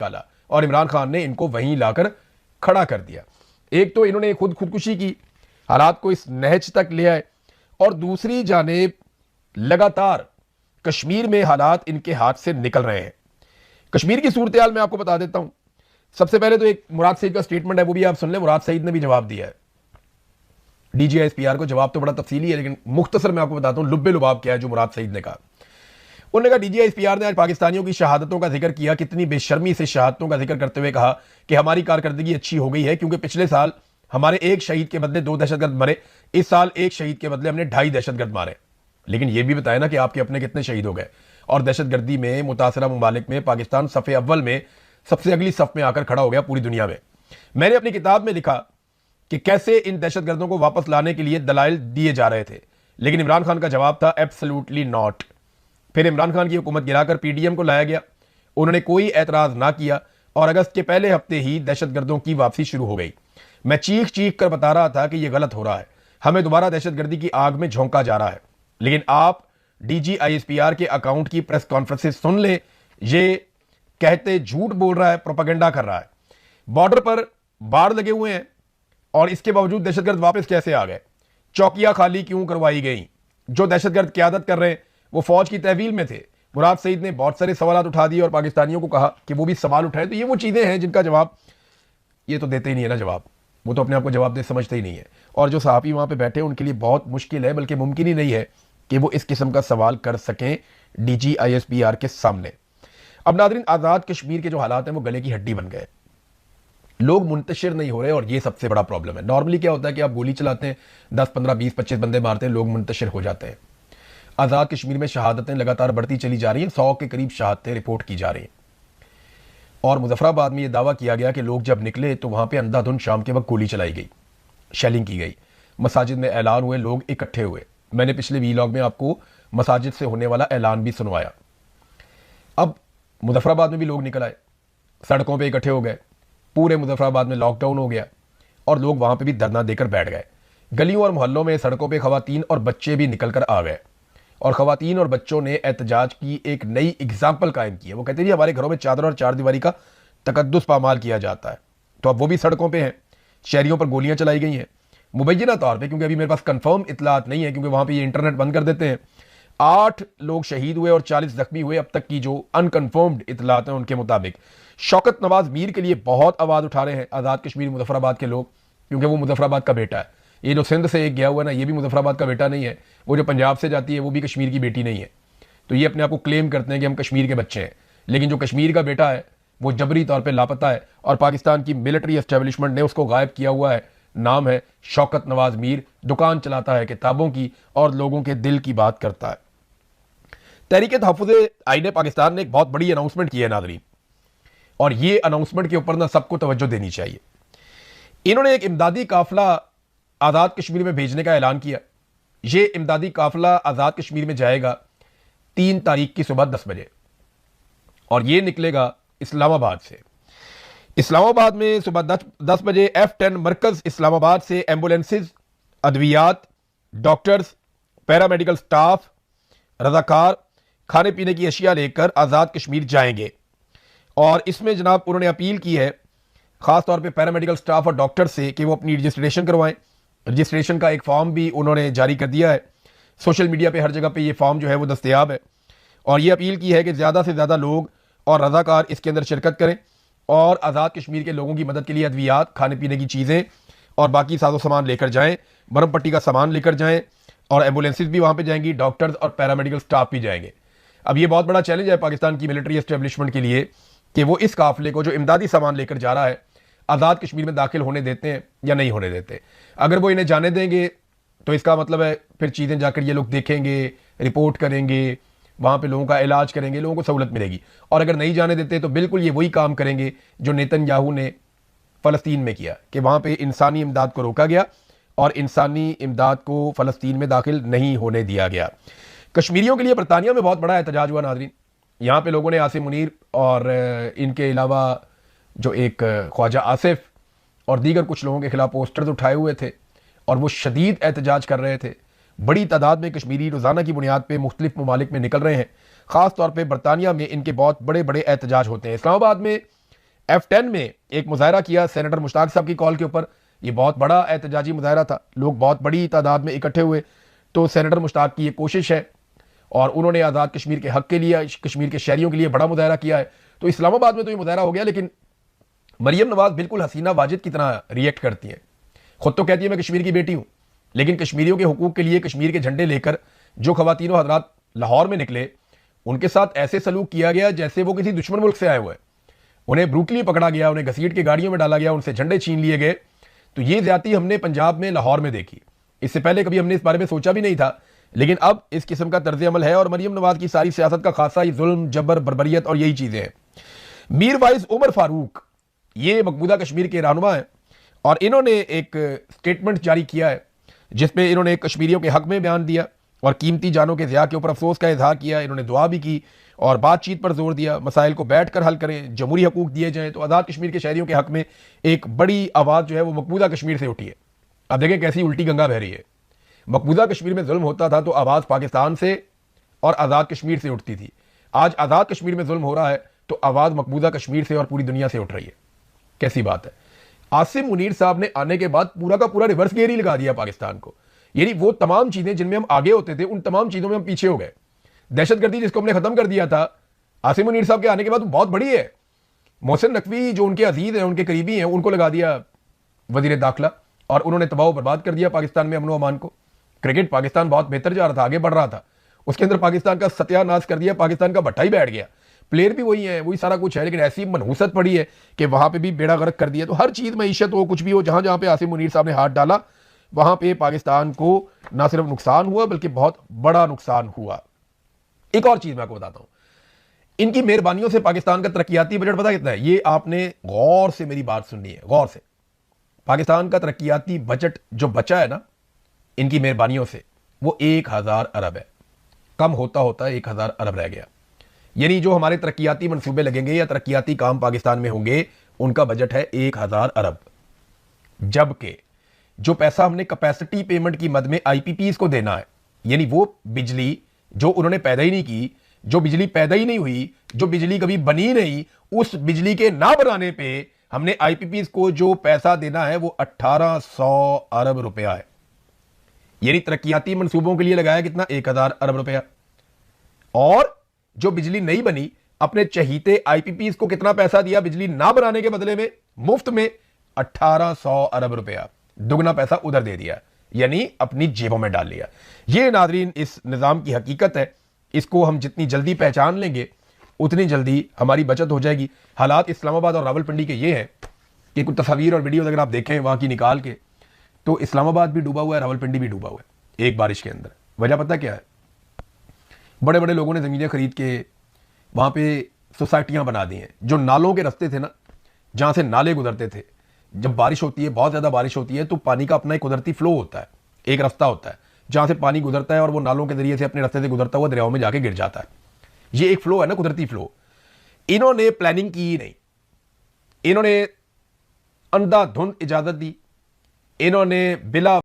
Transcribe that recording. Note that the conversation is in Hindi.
निकाला और इमरान खान ने इनको वहीं लाकर खड़ा कर दिया। एक तो इन्होंने खुदकुशी की, हालात को इस नहज तक ले आए, और दूसरी जानेब लगातार कश्मीर में हालात इनके हाथ से निकल रहे हैं। कश्मीर की सूरत हाल मैं आपको बता देता हूं। सबसे पहले तो एक मुराद सईद का स्टेटमेंट है, वो भी आप सुन लें। मुराद सईद ने भी जवाब दिया है DGISPR को। जवाब तो बड़ा तफसीली है, लेकिन मुख्तसर मैं आपको बताता हूं लुब्बे लुबाब क्या है जो मुराद सईद ने कहा। उन्होंने कहा DGISPR ने आज पाकिस्तानियों की शहादतों का जिक्र किया, कितनी बेशर्मी से शहादतों का जिक्र करते हुए कहा कि हमारी कारकर्दगी अच्छी हो गई है, क्योंकि पिछले साल हमारे एक शहीद के बदले 2 दहशतगर्द मरे, इस साल एक शहीद के बदले हमने 2.5 दहशतगर्द मारे। लेकिन यह भी बताया ना कि आपके अपने कितने शहीद हो गए। और दहशतगर्दी में मुतासरा ममालिक में पाकिस्तान सफ़े अव्वल में सबसे अगली सफ में आकर खड़ा हो गया पूरी दुनिया में। मैंने अपनी किताब में लिखा कि कैसे इन दहशतगर्दों को वापस लाने के लिए दलाइल दिए जा रहे थे, लेकिन इमरान खान का जवाब था एब्सोल्युटली नॉट। फिर इमरान खान की हुकूमत गिराकर PDM को लाया गया, उन्होंने कोई एतराज ना किया और अगस्त के पहले हफ्ते ही दहशतगर्दों की वापसी शुरू हो गई। मैं चीख चीख कर बता रहा था कि यह गलत हो रहा है, हमें दोबारा दहशतगर्दी की आग में झोंका जा रहा है। लेकिन आप DGISPR के अकाउंट की प्रेस कॉन्फ्रेंसेस सुन ले, ये कहते झूठ बोल रहा है, प्रोपेगेंडा कर रहा है। बॉर्डर पर बाढ़ लगे हुए हैं और इसके बावजूद दहशतगर्द वापस कैसे आ गए? चौकियां खाली क्यों करवाई गई? जो दहशतगर्द क्यादत कर रहे हैं वो फौज की तहवील में थे। मुराद सईद ने बहुत सारे सवाल उठा दिए और पाकिस्तानियों को कहा कि वो भी सवाल उठाए। तो ये वो चीजें हैं जिनका जवाब ये तो देते ही नहीं है ना जवाब, वो तो अपने आप को जवाब दे समझते ही नहीं है। और जो सहाफ़ी वहां पे बैठे उनके लिए बहुत मुश्किल है, बल्कि मुमकिन ही नहीं है कि वो इस किस्म का सवाल कर सकें DGISPR के सामने। अब नाज़रीन, आज़ाद कश्मीर के जो हालात हैं वो गले की हड्डी बन गए, लोग मुंतशिर नहीं हो रहे और ये सबसे बड़ा प्रॉब्लम है। नॉर्मली क्या होता है कि आप गोली चलाते हैं, 10, 15, 20, 25 बंदे मारते हैं, लोग मुंतशिर हो जाते हैं। आज़ाद कश्मीर में शहादतें लगातार बढ़ती चली जा रही हैं, 100 के करीब शहादतें रिपोर्ट की जा रही हैं। और मुजफ्फराबाद में यह दावा किया गया कि लोग जब निकले तो वहां पे अंधाधुंध शाम के वक्त गोली चलाई गई, शेलिंग की गई, मसाजिद में ऐलान हुए, लोग इकट्ठे हुए। मैंने पिछले वीलॉग में आपको मसाजिद से होने वाला ऐलान भी सुनवाया। अब मुजफ्फराबाद में भी लोग निकल आए, सड़कों पर इकट्ठे हो गए, पूरे मुजफ्फराबाद में लॉकडाउन हो गया और लोग वहां पे भी धरना देकर बैठ गए। गलियों और मोहल्लों में सड़कों पे खवातीन और बच्चे भी निकल कर आ गए और खवातीन और बच्चों ने एहतजाज की एक नई एग्जाम्पल कायम की है। वो कहते हैं हमारे घरों में चादर और चारदीवारी का तकद्दुस पामाल किया जाता है, तो अब वो भी सड़कों पर हैं। शहरियों पर गोलियां चलाई गई हैं मुबैना तौर पर, क्योंकि अभी मेरे पास कंफर्म इतलात नहीं है, क्योंकि वहां पर ये इंटरनेट बंद कर देते हैं। 8 लोग शहीद हुए और 40 जख्मी हुए अब तक की जो अनकन्फर्म्ड इतलात हैं उनके मुताबिक। शौकत नवाज मीर के लिए बहुत आवाज़ उठा रहे हैं आज़ाद कश्मीर मुजफ्फराबाद के लोग, क्योंकि वो मुजफ्फराबाद का बेटा है। ये जो सिंध से एक गया हुआ ना, ये भी मुजफ्फराबाद का बेटा नहीं है। वो जो पंजाब से जाती है वो भी कश्मीर की बेटी नहीं है। तो ये अपने आप को क्लेम करते हैं कि हम कश्मीर के बच्चे हैं, लेकिन जो कश्मीर का बेटा है वो जबरी तौर पर लापता है और पाकिस्तान की मिलिट्री एस्टेब्लिशमेंट ने उसको गायब किया हुआ है। नाम है शौकत नवाज मीर, दुकान चलाता है किताबों की और लोगों के दिल की बात करता है। तहरीक तहफ़्फ़ुज़ आईन पाकिस्तान ने एक बहुत बड़ी अनाउंसमेंट की है नाज़रीन, और ये अनाउंसमेंट के ऊपर ना सबको तवज्जो देनी चाहिए। इन्होंने एक इमदादी काफिला आज़ाद कश्मीर में भेजने का ऐलान किया। ये इमदादी काफिला आज़ाद कश्मीर में जाएगा 3 तारीख की सुबह 10 बजे और ये निकलेगा इस्लामाबाद से। इस्लामाबाद में सुबह 10 बजे F10 मरकज़ इस्लामाबाद से एम्बुलेंसेज, अद्वियात, डॉक्टर्स, पैरामेडिकल स्टाफ, रजाकार, खाने पीने की अशिया लेकर आज़ाद कश्मीर जाएंगे। और इसमें जनाब उन्होंने अपील की है ख़ास तौर पे पैरामेडिकल स्टाफ और डॉक्टर से कि वो अपनी रजिस्ट्रेशन करवाएं। रजिस्ट्रेशन का एक फॉर्म भी उन्होंने जारी कर दिया है, सोशल मीडिया पे हर जगह पे ये फॉर्म जो है वो दस्तयाब है। और ये अपील की है कि ज़्यादा से ज़्यादा लोग और रज़ाकार इसके अंदर शिरकत करें और आज़ाद कश्मीर के लोगों की मदद के लिए अद्वियात, खाने पीने की चीज़ें और बाकी साजो सामान लेकर जाएँ, बर्म पट्टी का सामान लेकर जाएँ और एम्बुलेंसेज भी वहाँ पर जाएंगी, डॉक्टर्स और पैरामेडिकल स्टाफ भी जाएंगे। अब ये बहुत बड़ा चैलेंज है पाकिस्तान की मिलिट्री एस्टेब्लिशमेंट के लिए कि वो इस काफिले को जो इमदादी सामान लेकर जा रहा है आज़ाद कश्मीर में दाखिल होने देते हैं या नहीं होने देते। अगर वो इन्हें जाने देंगे तो इसका मतलब है फिर चीज़ें जाकर ये लोग देखेंगे, रिपोर्ट करेंगे, वहाँ पे लोगों का इलाज करेंगे, लोगों को सहूलत मिलेगी। और अगर नहीं जाने देते तो बिल्कुल ये वही काम करेंगे जो नेतन्याहू ने फ़लस्तीन में किया कि वहाँ पर इंसानी इमदाद को रोका गया और इंसानी इमदाद को फ़लस्तीन में दाखिल नहीं होने दिया गया। कश्मीरियों के लिए बरतानिया में बहुत बड़ा एहतजाज हुआ नाज़रीन। यहाँ पे लोगों ने आसिम मुनीर और इनके अलावा जो एक ख्वाजा आसिफ और दीगर कुछ लोगों के खिलाफ पोस्टर्स उठाए हुए थे और वो शदीद एहतजाज कर रहे थे। बड़ी तादाद में कश्मीरी रोज़ाना की बुनियाद पर मुख्तलिफ ममालिक में निकल रहे हैं। ख़ास तौर पर बरतानिया में इनके बहुत बड़े बड़े एहतजाज होते हैं। इस्लामाबाद में F10 में एक मुजाहरा किया सेनेटर मुश्ताक साहब की कॉल के ऊपर। ये बहुत बड़ा एहतजाजी मुजाहरा था, लोग बहुत बड़ी तादाद में इकट्ठे हुए। तो सेनेटर मुश्ताक की ये कोशिश है और उन्होंने आज़ाद कश्मीर के हक के लिए, कश्मीर के शहरियों के लिए बड़ा मुजाहरा किया है। तो इस्लामाबाद में तो ये मुजाहरा हो गया, लेकिन मरियम नवाज बिल्कुल हसीना वाजिद की तरह रिएक्ट करती है। खुद तो कहती है मैं कश्मीर की बेटी हूं, लेकिन कश्मीरियों के हुकूक के लिए कश्मीर के झंडे लेकर जो खवातीन हजरात लाहौर में निकले, उनके साथ ऐसे सलूक किया गया जैसे वो किसी दुश्मन मुल्क से आए हुए। उन्हें ब्रूटली पकड़ा गया, उन्हें घसीट के गाड़ियों में डाला गया, उनसे झंडे छीन लिए गए। तो ये ज्यादती हमने पंजाब में लाहौर में देखी। इससे पहले कभी हमने इस बारे में सोचा भी नहीं था, लेकिन अब इस किस्म का तर्ज अमल है। और मरियम नवाज की सारी सियासत का खासा ही जुल्म, जबर, बर्बरियत और यही चीजें हैं। मीर वाइज उमर फारूक ये मकबूजा कश्मीर के रहनुमा है और इन्होंने एक स्टेटमेंट जारी किया है जिसमें इन्होंने कश्मीरियों के हक में बयान दिया और कीमती जानों के ज़िया के ऊपर अफसोस का इजहार किया। इन्होंने दुआ भी की और बातचीत पर जोर दिया, मसाइल को बैठ कर हल करें, जमहूरी हकूक दिए जाएं। तो आज़ाद कश्मीर के शहरियों के हक में एक बड़ी आवाज़ जो है वो मकबूजा कश्मीर से उठी है। अब देखें कैसी उल्टी गंगा बह रही है। मकबूजा कश्मीर में जुल्म होता था तो आवाज़ पाकिस्तान से और आज़ाद कश्मीर से उठती थी। आज आज़ाद कश्मीर में जुल्म हो रहा है तो आवाज़ मकबूजा कश्मीर से और पूरी दुनिया से उठ रही है। कैसी बात है। आसिम मुनीर साहब ने आने के बाद पूरा का पूरा रिवर्स गियर ही लगा दिया पाकिस्तान को। यानी वो तमाम चीजें जिनमें हम आगे होते थे, उन तमाम चीजों में हम पीछे हो गए। दहशतगर्दी जिसको हमने खत्म कर दिया था, आसिम मुनीर साहब के आने के बाद बहुत बड़ी है। मोहसिन नकवी जो उनके अजीज हैं, उनके करीबी हैं, उनको लगा दिया वजीर दाखिला और उन्होंने तबाह बर्बाद कर दिया पाकिस्तान में अमन अमान को। क्रिकेट पाकिस्तान बहुत बेहतर जा रहा था, आगे बढ़ रहा था, उसके अंदर पाकिस्तान का सत्यानाश कर दिया, पाकिस्तान का भट्टा ही बैठ गया। प्लेयर भी वही है, वही सारा कुछ है, लेकिन ऐसी मनहूसत पड़ी है कि वहां पे भी बेड़ा गर्क कर दिया। तो हर चीज मईशत हो, कुछ भी हो, जहां जहां पे आसिम मुनीर साहब ने हाथ डाला वहां पे पाकिस्तान को ना सिर्फ नुकसान हुआ बल्कि बहुत बड़ा नुकसान हुआ। एक और चीज मैं आपको बताता हूं, इनकी मेहरबानियों से पाकिस्तान का तरक्याती बजट पता कितना है? ये आपने गौर से मेरी बात सुननी है, गौर से। पाकिस्तान का तरक्याती बजट जो बचा है ना इनकी मेहरबानियों से, वो 1000 अरब है। कम होता होता 1000 अरब रह गया। यानी जो हमारे तरक्याती मंसूबे लगेंगे या तरक्याती काम पाकिस्तान में होंगे, उनका बजट है 1000 अरब। जबकि जो पैसा हमने कैपेसिटी पेमेंट की मद में आईपीपीज को देना है, यानी वो बिजली जो उन्होंने पैदा ही नहीं की, जो बिजली पैदा ही नहीं हुई, जो बिजली कभी बनी नहीं, उस बिजली के ना बनाने पे हमने आईपीपीज को जो पैसा देना है वो 1800 अरब रुपया है। यानी तरक्याती मंसूबों के लिए लगाया कितना? 1000 अरब रुपया। और जो बिजली नहीं बनी, अपने चहीते आईपीपीज को कितना पैसा दिया बिजली ना बनाने के बदले में? मुफ्त में 1800 अरब रुपया। दुगना पैसा उधर दे दिया, यानी अपनी जेबों में डाल लिया। ये नाजरीन इस निजाम की हकीकत है। इसको हम जितनी जल्दी पहचान लेंगे उतनी जल्दी हमारी बचत हो जाएगी। हालात इस्लामाबाद और रावलपिंडी के ये हैं कि कुछ तस्वीर और वीडियोज अगर आप देखें वहां की निकाल के, तो इस्लामाबाद भी डूबा हुआ है, रावलपिंडी भी डूबा हुआ है एक बारिश के अंदर। वजह पता क्या है? बड़े बड़े लोगों ने ज़मीनें खरीद के वहाँ पे सोसाइटियाँ बना दी हैं। जो नालों के रास्ते थे ना, जहाँ से नाले गुजरते थे, जब बारिश होती है, बहुत ज़्यादा बारिश होती है, तो पानी का अपना एक कुदरती फ्लो होता है, एक रास्ता होता है जहाँ से पानी गुजरता है और वो नालों के जरिए से अपने रास्ते से गुजरता हुआ दरियाओं में जाके गिर जाता है। ये एक फ्लो है ना, कुदरती फ्लो। इन्होंने प्लानिंग की ही नहीं, इन्होंने अंधाधुंध इजाज़त दी, इन्होंने बिला